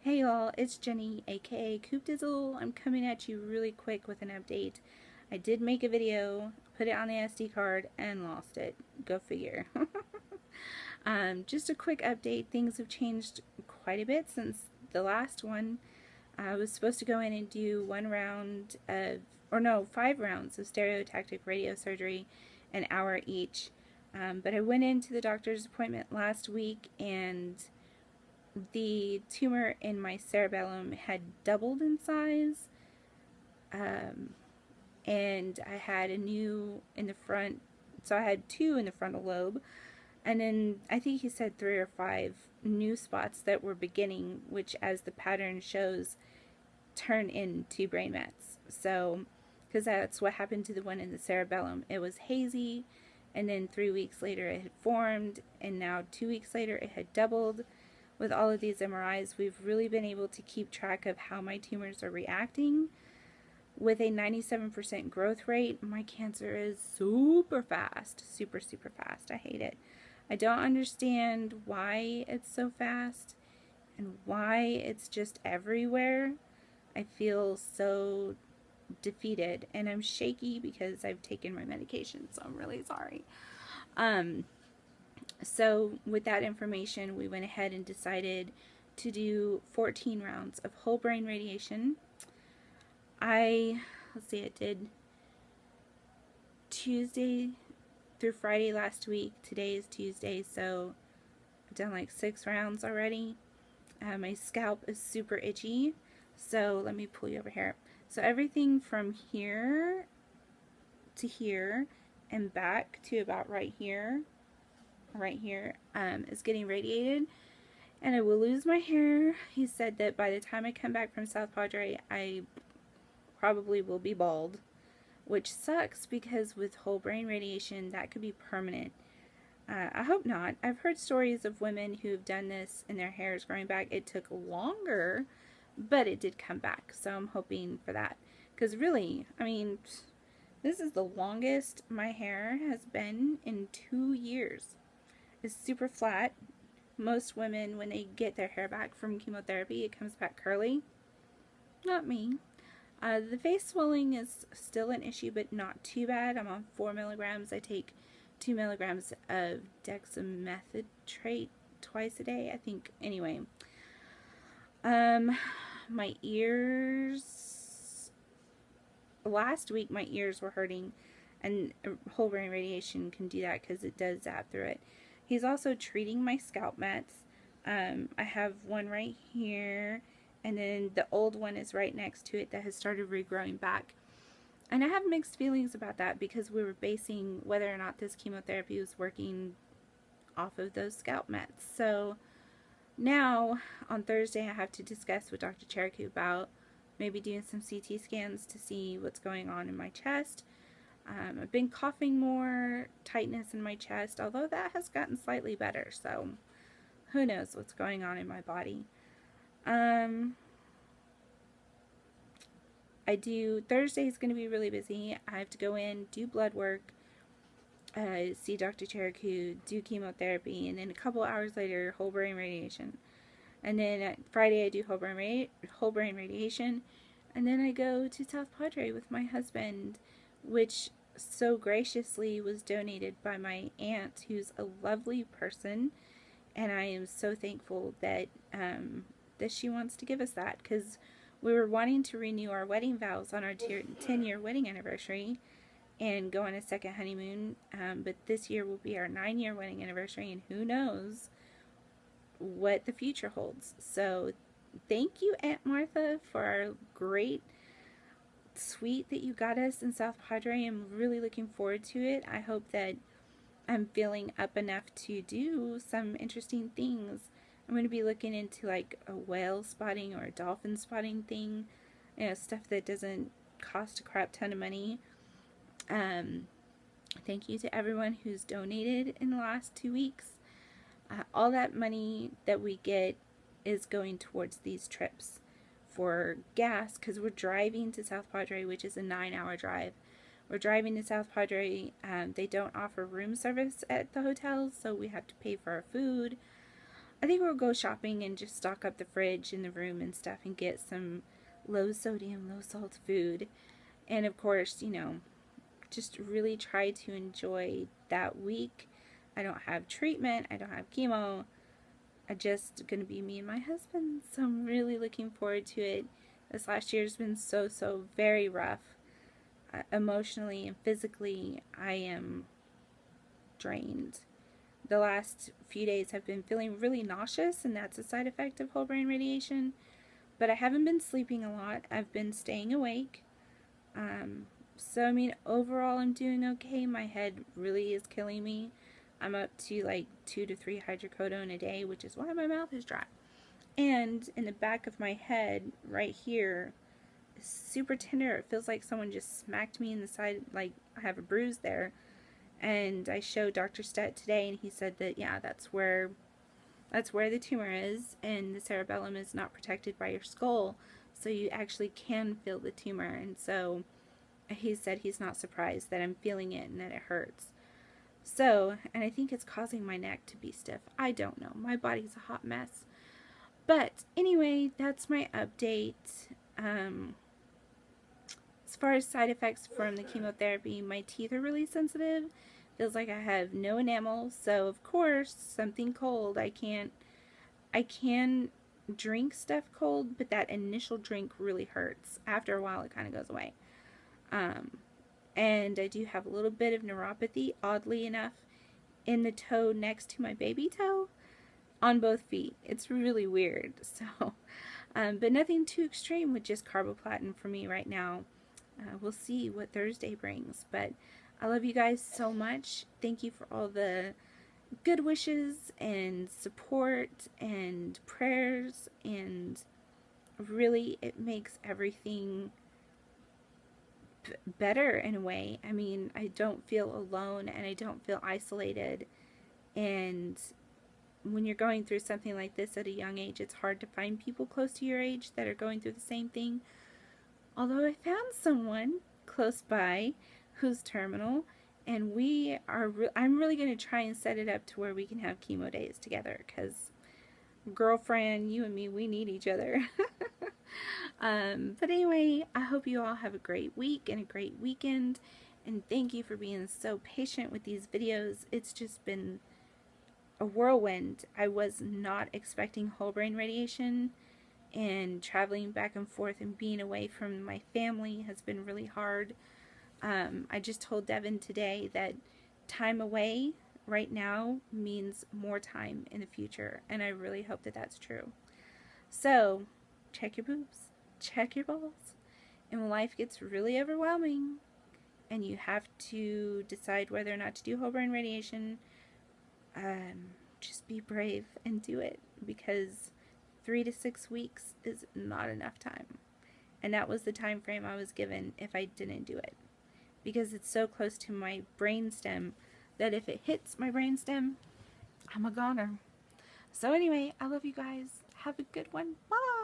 Hey y'all, it's Jenny, aka Coop Dizzle. I'm coming at you really quick with an update. I did make a video, put it on the SD card, and lost it. Go figure. Just a quick update. Things have changed quite a bit since the last one. I was supposed to go in and do 5 rounds of stereotactic radio surgery, an hour each. But I went into the doctor's appointment last week and the tumor in my cerebellum had doubled in size, and I had a new in the front, so I had 2 in the frontal lobe, and then I think he said 3 or 5 new spots that were beginning, which as the pattern shows turn into brain mets. So, because that's what happened to the one in the cerebellum. It was hazy, and then 3 weeks later it had formed, and now 2 weeks later it had doubled. With all of these MRIs, we've really been able to keep track of how my tumors are reacting. With a 97% growth rate, my cancer is super fast. Super, super fast. I hate it. I don't understand why it's so fast and why it's just everywhere. I feel so defeated, and I'm shaky because I've taken my medication, so I'm really sorry. So with that information, we went ahead and decided to do 14 rounds of whole brain radiation. I did Tuesday through Friday last week. Today is Tuesday, so I've done like 6 rounds already. My scalp is super itchy, so let me pull you over here. So everything from here to here and back to about right here is getting radiated, and I will lose my hair. He said that by the time I come back from South Padre, I probably will be bald, which sucks because with whole brain radiation, that could be permanent. I hope not. I've heard stories of women who have done this and their hair is growing back. It took longer, but it did come back, so I'm hoping for that. Because really, I mean, this is the longest my hair has been in 2 years. It's super flat. Most women, when they get their hair back from chemotherapy, it comes back curly. Not me. The face swelling is still an issue, but not too bad. I'm on 4 milligrams. I take 2 milligrams of dexamethasone twice a day, I think. Anyway, my ears. Last week, my ears were hurting, and whole brain radiation can do that because it does zap through it. He's also treating my scalp mets. I have one right here, and then the old one is right next to it that has started regrowing back. And I have mixed feelings about that because we were basing whether or not this chemotherapy was working off of those scalp mets. So now, on Thursday, I have to discuss with Dr. Cherokee about maybe doing some CT scans to see what's going on in my chest. I've been coughing more, tightness in my chest, although that has gotten slightly better, so who knows what's going on in my body. Thursday is going to be really busy. I have to go in, do blood work, see Dr. Cherokee, do chemotherapy, and then a couple hours later, whole brain radiation. And then Friday I do whole brain radiation, and then I go to South Padre with my husband, which so graciously was donated by my aunt, who's a lovely person, and I am so thankful that that she wants to give us that, because we were wanting to renew our wedding vows on our 10-year wedding anniversary and go on a second honeymoon, but this year will be our 9-year wedding anniversary, and who knows what the future holds. So thank you, Aunt Martha, for our great suite that you got us in South Padre. I'm really looking forward to it. I hope that I'm feeling up enough to do some interesting things. I'm going to be looking into like a whale spotting or a dolphin spotting thing, you know, stuff that doesn't cost a crap ton of money. Thank you to everyone who's donated in the last 2 weeks. All that money that we get is going towards these trips for gas, because we're driving to South Padre, which is a 9-hour drive. We're driving to South Padre. They don't offer room service at the hotels, so we have to pay for our food. I think we'll go shopping and just stock up the fridge in the room and stuff and get some low sodium, low salt food. And of course, you know, just really try to enjoy that week. I don't have treatment, I don't have chemo. I just gonna be me and my husband. So I'm really looking forward to it. This last year's been so very rough. Emotionally and physically, I am drained. The last few days have been feeling really nauseous, and that's a side effect of whole brain radiation. But I haven't been sleeping a lot. I've been staying awake. So I mean, overall I'm doing okay. My head really is killing me. I'm up to like 2 to 3 hydrocodone a day, which is why my mouth is dry. And in the back of my head, right here, is super tender. It feels like someone just smacked me in the side, like I have a bruise there. And I showed Dr. Stett today, and he said that, yeah, that's where the tumor is, and the cerebellum is not protected by your skull, so you actually can feel the tumor. And so he said he's not surprised that I'm feeling it and that it hurts. So, and I think it's causing my neck to be stiff. I don't know. My body's a hot mess. But anyway, that's my update. As far as side effects from the chemotherapy, my teeth are really sensitive. Feels like I have no enamel, so of course, something cold, I can drink stuff cold, but that initial drink really hurts. After a while, it kind of goes away. And I do have a little bit of neuropathy, oddly enough, in the toe next to my baby toe on both feet. It's really weird. So, but nothing too extreme with just carboplatin for me right now. We'll see what Thursday brings, but I love you guys so much. Thank you for all the good wishes and support and prayers, and really it makes everything better in a way. I mean, I don't feel alone and I don't feel isolated, and when you're going through something like this at a young age, it's hard to find people close to your age that are going through the same thing. Although I found someone close by who's terminal, and I'm really going to try and set it up to where we can have chemo days together, because girlfriend, you and me, we need each other. But anyway, I hope you all have a great week and a great weekend, and thank you for being so patient with these videos. It's just been a whirlwind. I was not expecting whole brain radiation, and traveling back and forth and being away from my family has been really hard. I just told Devin today that time away right now means more time in the future, and I really hope that that's true. So, check your boobs, check your balls, and when life gets really overwhelming and you have to decide whether or not to do whole brain radiation, just be brave and do it, because 3 to 6 weeks is not enough time. And that was the time frame I was given if I didn't do it, because it's so close to my brainstem that if it hits my brainstem, I'm a goner. So anyway, I love you guys. Have a good one. Bye!